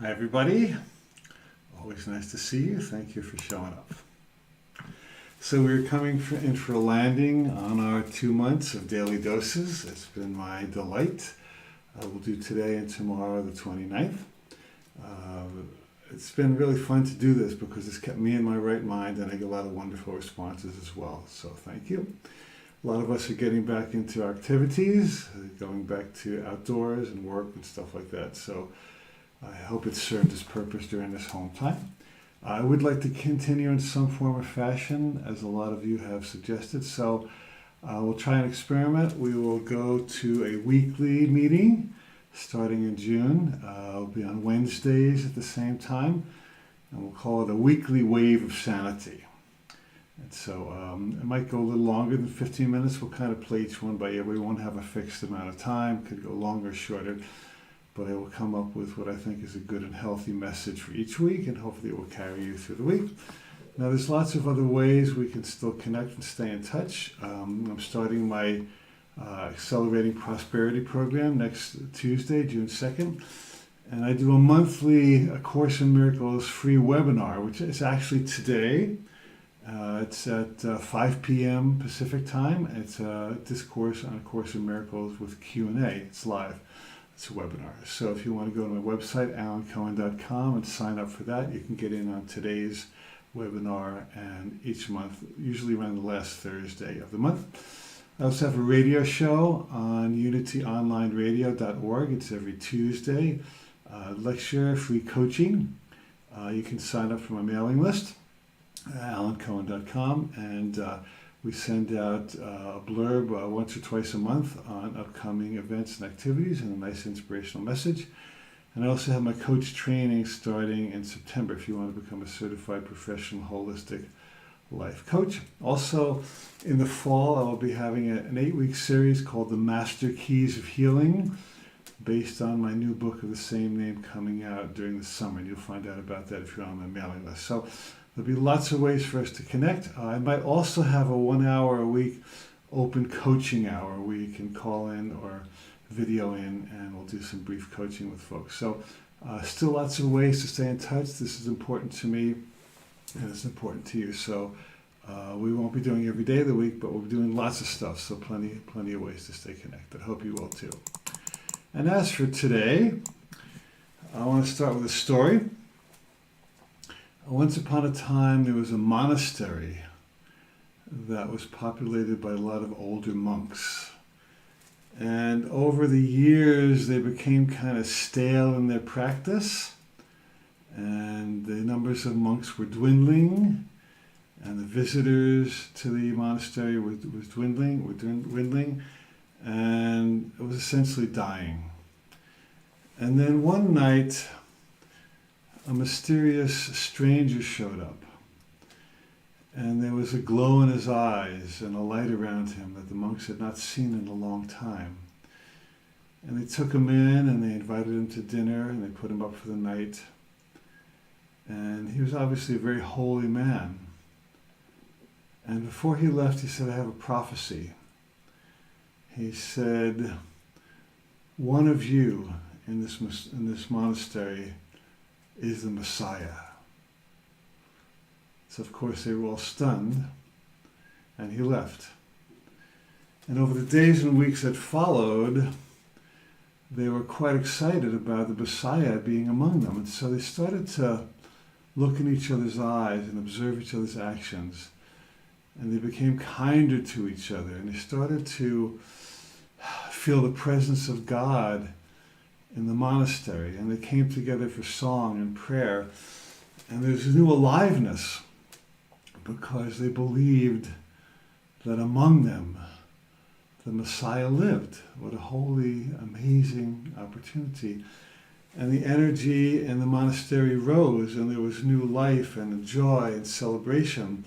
Hi everybody, always nice to see you. Thank you for showing up. So we're coming in for a landing on our 2 months of daily doses. It's been my delight. We'll do today and tomorrow the 29th. It's been really fun to do this because it's kept me in my right mind and I get a lot of wonderful responses as well. So thank you. A lot of us are getting back into our activities, going back to outdoors and work and stuff like that. So I hope it served its purpose during this home time. I would like to continue in some form or fashion, as a lot of you have suggested. So we'll try an experiment. We will go to a weekly meeting starting in June. It'll be on Wednesdays at the same time, and we'll call it a weekly wave of sanity. And so it might go a little longer than 15 minutes. We'll kind of play each one by ear. We won't have a fixed amount of time. Could go longer, shorter. But I will come up with what I think is a good and healthy message for each week, and hopefully it will carry you through the week. Now, there's lots of other ways we can still connect and stay in touch. I'm starting my Accelerating Prosperity program next Tuesday, June 2nd. And I do a monthly A Course in Miracles free webinar, which is actually today. It's at 5 p.m. Pacific time. It's a discourse on A Course in Miracles with Q&A. It's live. It's a webinar. So if you want to go to my website, alancohen.com, and sign up for that, you can get in on today's webinar and each month, usually around the last Thursday of the month. I also have a radio show on unityonlineradio.org. It's every Tuesday. Lecture, free coaching. You can sign up for my mailing list, alancohen.com, and we send out a blurb once or twice a month on upcoming events and activities and a nice inspirational message. And I also have my coach training starting in September if you want to become a certified professional holistic life coach. Also, in the fall, I will be having an 8-week series called The Master Keys of Healing, based on my new book of the same name coming out during the summer. And you'll find out about that if you're on my mailing list. So there'll be lots of ways for us to connect. I might also have a 1 hour a week open coaching hour where you can call in or video in, and we'll do some brief coaching with folks. So still lots of ways to stay in touch. This is important to me and it's important to you. So we won't be doing every day of the week, but we'll be doing lots of stuff. So plenty of ways to stay connected. Hope you will too. And as for today, I want to start with a story. Once upon a time, there was a monastery that was populated by a lot of older monks. And over the years, they became kind of stale in their practice, and the numbers of monks were dwindling, and the visitors to the monastery was dwindling, and it was essentially dying. And then one night, a mysterious stranger showed up, and there was a glow in his eyes and a light around him that the monks had not seen in a long time. And they took him in and they invited him to dinner and they put him up for the night. And he was obviously a very holy man. And before he left, he said, "I have a prophecy." He said, "One of you in this monastery is the Messiah." So of course they were all stunned, and he left. And over the days and weeks that followed, they were quite excited about the Messiah being among them. And so they started to look in each other's eyes and observe each other's actions. And they became kinder to each other, and they started to feel the presence of God in the monastery, and they came together for song and prayer, and there's a new aliveness because they believed that among them the Messiah lived. What a holy, amazing opportunity. And the energy in the monastery rose, and there was new life and joy and celebration.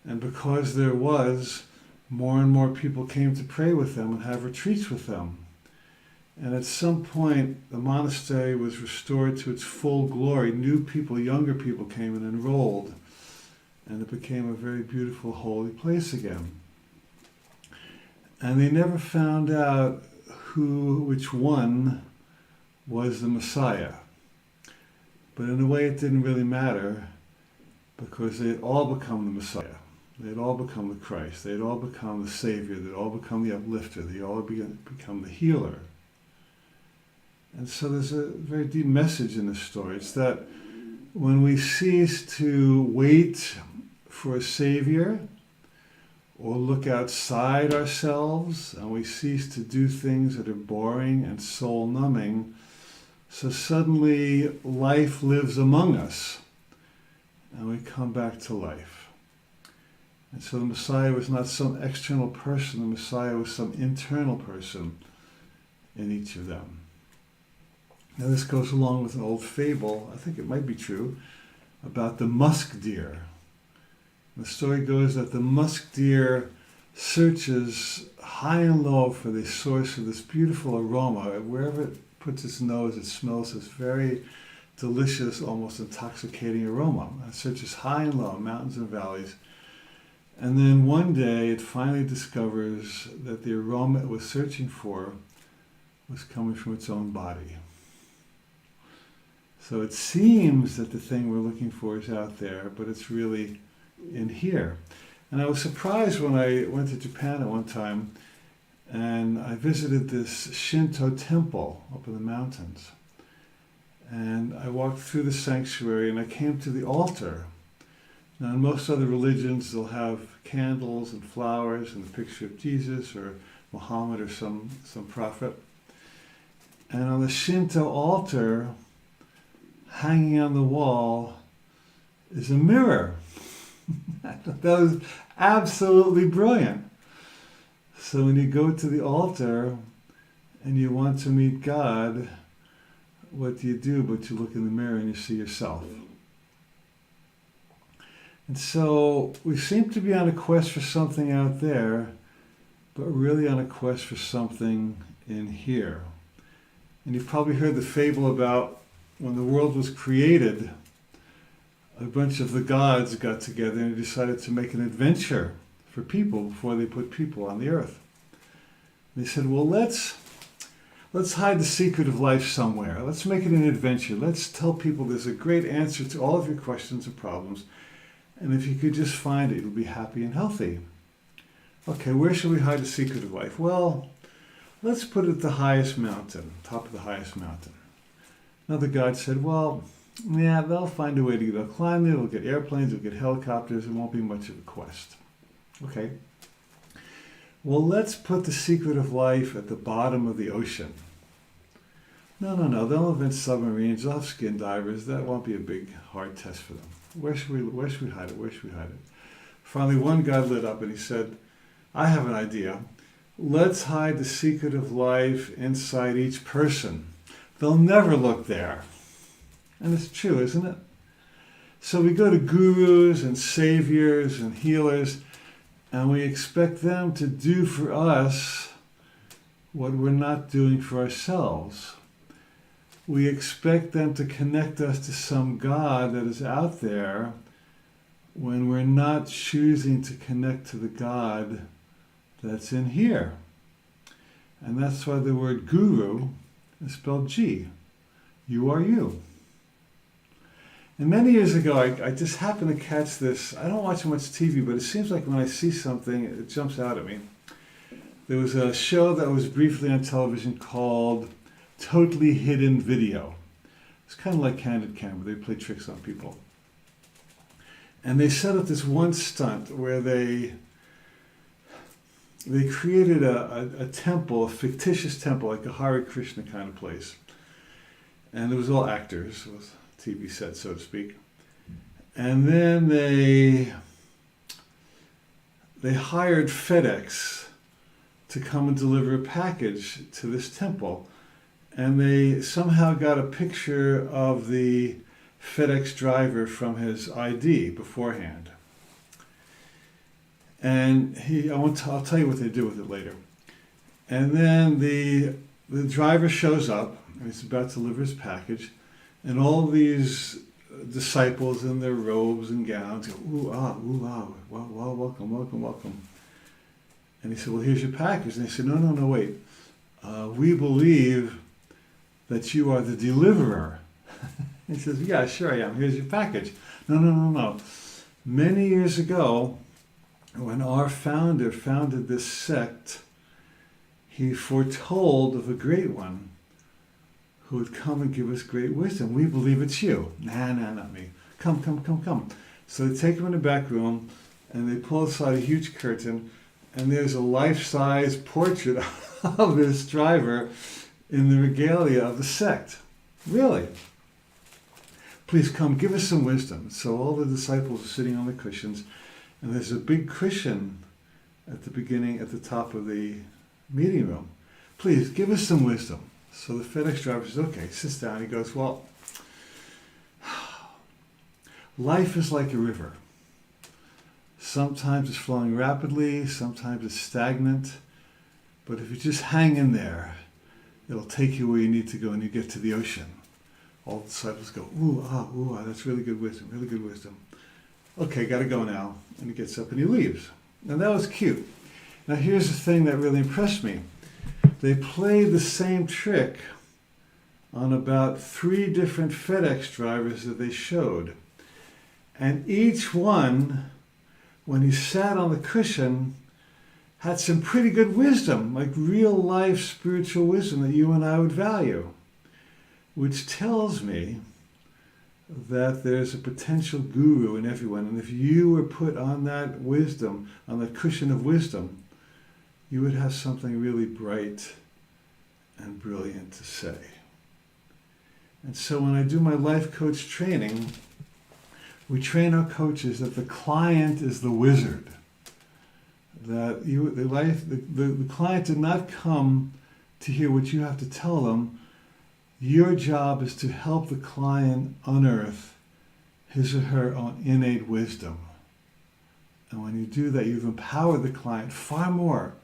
And because there was, more and more people came to pray with them and have retreats with them. And at some point, the monastery was restored to its full glory. New people, younger people came and enrolled, and it became a very beautiful, holy place again. And they never found out which one was the Messiah. But in a way it didn't really matter, because they had all become the Messiah. They had all become the Christ. They had all become the Savior. They had all become the uplifter. They had all become the healer. And so there's a very deep message in this story. It's that when we cease to wait for a Savior, or look outside ourselves, and we cease to do things that are boring and soul-numbing, so suddenly life lives among us, and we come back to life. And so the Messiah was not some external person, the Messiah was some internal person in each of them. Now this goes along with an old fable, I think it might be true, about the musk deer. The story goes that the musk deer searches high and low for the source of this beautiful aroma. Wherever it puts its nose, it smells this very delicious, almost intoxicating aroma. It searches high and low, mountains and valleys. And then one day it finally discovers that the aroma it was searching for was coming from its own body. So it seems that the thing we're looking for is out there, but it's really in here. And I was surprised when I went to Japan at one time and I visited this Shinto temple up in the mountains. And I walked through the sanctuary and I came to the altar. Now in most other religions they'll have candles and flowers and the picture of Jesus or Muhammad or some prophet. And on the Shinto altar, hanging on the wall, is a mirror. That was absolutely brilliant. So when you go to the altar and you want to meet God, what do? But you look in the mirror and you see yourself. And so we seem to be on a quest for something out there, but really on a quest for something in here. And you've probably heard the fable about when the world was created, a bunch of the gods got together and decided to make an adventure for people before they put people on the earth. They said, well, let's hide the secret of life somewhere. Let's make it an adventure. Let's tell people there's a great answer to all of your questions and problems. And if you could just find it, you'll be happy and healthy. Okay, where should we hide the secret of life? Well, let's put it at the highest mountain, top of the highest mountain. Another god said, well, yeah, they'll find a way to they'll climb there, they'll get airplanes, they'll get helicopters, it won't be much of a quest. Okay. Well, let's put the secret of life at the bottom of the ocean. No, they'll invent submarines, they'll have skin divers, that won't be a big, hard test for them. Where should we hide it? Where should we hide it? Finally, one guy lit up and he said, I have an idea. Let's hide the secret of life inside each person. They'll never look there. And it's true, isn't it? So we go to gurus and saviors and healers, and we expect them to do for us what we're not doing for ourselves. We expect them to connect us to some God that is out there when we're not choosing to connect to the God that's in here. And that's why the word guru is spelled G. You are you. And many years ago, I just happened to catch this. I don't watch much TV, but it seems like when I see something, it jumps out at me. There was a show that was briefly on television called Totally Hidden Video. It's kind of like Candid Camera. They play tricks on people. And they set up this one stunt where they created a temple, a fictitious temple, like a Hare Krishna kind of place. And it was all actors. It was a TV set, so to speak. And then they hired FedEx to come and deliver a package to this temple. And they somehow got a picture of the FedEx driver from his ID beforehand. And I'll tell you what they do with it later. And then the driver shows up, and he's about to deliver his package, and all these disciples in their robes and gowns go, ooh, ah, well, welcome. And he said, well, here's your package. And they said, no, wait. We believe that you are the deliverer. He says, yeah, sure I am. Here's your package. No, no, no, no. Many years ago, when our founder founded this sect, he foretold of a great one who would come and give us great wisdom. We believe it's you. Nah, not me. Come, come, come, come. So they take him in the back room, and they pull aside a huge curtain, and there's a life-size portrait of this driver in the regalia of the sect. Really? Please come, give us some wisdom. So all the disciples are sitting on the cushions, and there's a big cushion at the beginning, at the top of the meeting room. Please, give us some wisdom. So the FedEx driver says, okay, sits down. He goes, well, life is like a river. Sometimes it's flowing rapidly, sometimes it's stagnant, but if you just hang in there, it'll take you where you need to go and you get to the ocean. All the disciples go, ooh, ah, that's really good wisdom, really good wisdom. Okay, gotta go now. And he gets up and he leaves. And that was cute. Now here's the thing that really impressed me. They played the same trick on about 3 different FedEx drivers that they showed. And each one, when he sat on the cushion, had some pretty good wisdom, like real life spiritual wisdom that you and I would value, which tells me that there's a potential guru in everyone. And if you were put on that wisdom, on that cushion of wisdom, you would have something really bright and brilliant to say. And so when I do my life coach training, we train our coaches that the client is the wizard. That the client did not come to hear what you have to tell them. Your job is to help the client unearth his or her own innate wisdom. And when you do that, you've empowered the client far more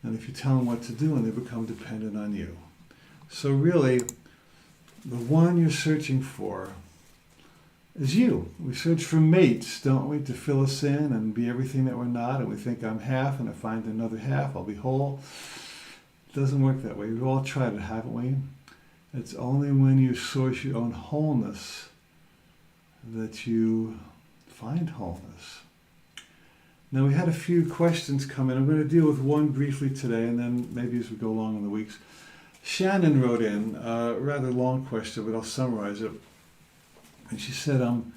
than if you tell them what to do and they become dependent on you. So really, the one you're searching for is you. We search for mates, don't we, to fill us in and be everything that we're not, and we think I'm half, and I find another half, I'll be whole. It doesn't work that way. We've all tried it, haven't we? It's only when you source your own wholeness that you find wholeness. Now, we had a few questions come in. I'm going to deal with one briefly today, and then maybe as we go along in the weeks. Shannon wrote in a rather long question, but I'll summarize it. And she said, I'm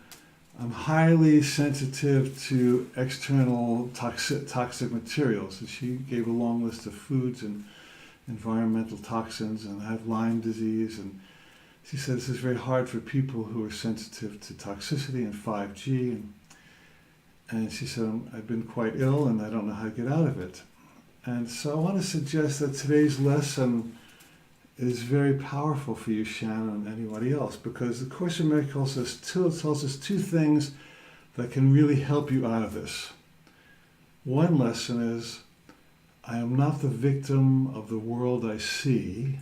highly sensitive to external toxic materials. And she gave a long list of foods and environmental toxins, and I have Lyme disease. And she said this is very hard for people who are sensitive to toxicity and 5G. And she said, I've been quite ill and I don't know how to get out of it. And so I want to suggest that today's lesson is very powerful for you, Shannon, and anybody else, because the Course in Miracles tells us 2 things that can really help you out of this. One lesson is, I am not the victim of the world I see.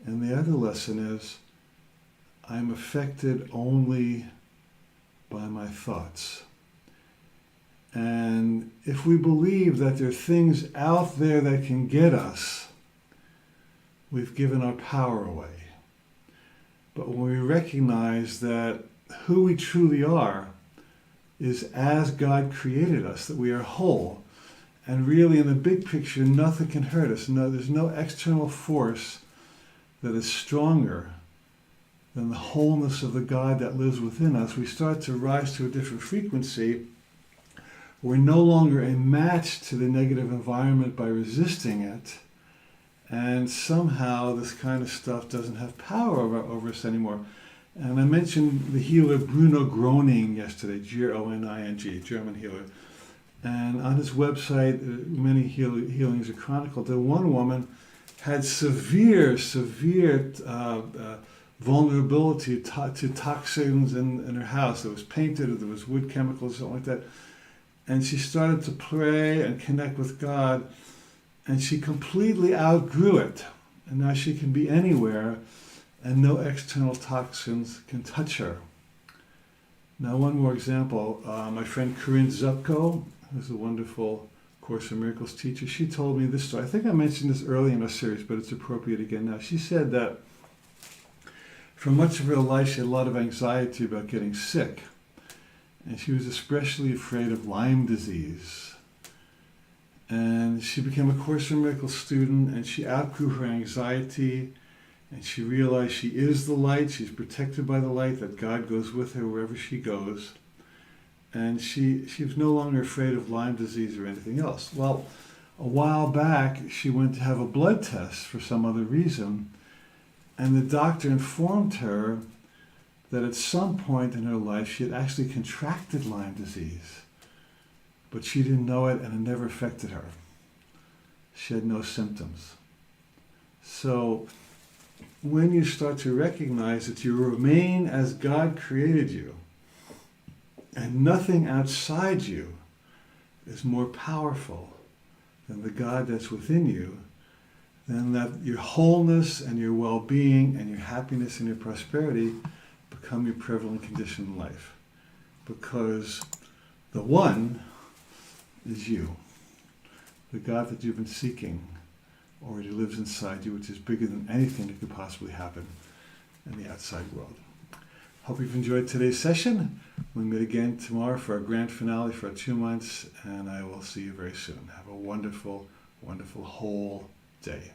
And the other lesson is, I am affected only by my thoughts. And if we believe that there are things out there that can get us, we've given our power away. But when we recognize that who we truly are is as God created us, that we are whole, and really in the big picture, nothing can hurt us. No, there's no external force that is stronger than the wholeness of the God that lives within us. We start to rise to a different frequency. We're no longer a match to the negative environment by resisting it. And somehow this kind of stuff doesn't have power over us anymore. And I mentioned the healer Bruno Groening yesterday, Groning, German healer. And on his website, many healings are chronicled. And one woman had severe vulnerability to toxins in her house. It was painted, or there was wood chemicals, something like that. And she started to pray and connect with God, and she completely outgrew it. And now she can be anywhere, and no external toxins can touch her. Now, one more example. My friend Corinne Zupko, who's a wonderful Course in Miracles teacher, she told me this story. I think I mentioned this early in our series, but it's appropriate again now. She said that For much of her life, she had a lot of anxiety about getting sick. And she was especially afraid of Lyme disease. And she became a Course in Miracles student, and she outgrew her anxiety, and she realized she is the light, she's protected by the light, that God goes with her wherever she goes. And she was no longer afraid of Lyme disease or anything else. Well, a while back, she went to have a blood test for some other reason, and the doctor informed her that at some point in her life she had actually contracted Lyme disease, but she didn't know it and it never affected her. She had no symptoms. So when you start to recognize that you remain as God created you, and nothing outside you is more powerful than the God that's within you, then that your wholeness and your well-being and your happiness and your prosperity become your prevalent condition in life. Because the one is you. The God that you've been seeking already lives inside you, which is bigger than anything that could possibly happen in the outside world. Hope you've enjoyed today's session. We'll meet again tomorrow for our grand finale for our 2 months, and I will see you very soon. Have a wonderful, wonderful whole day.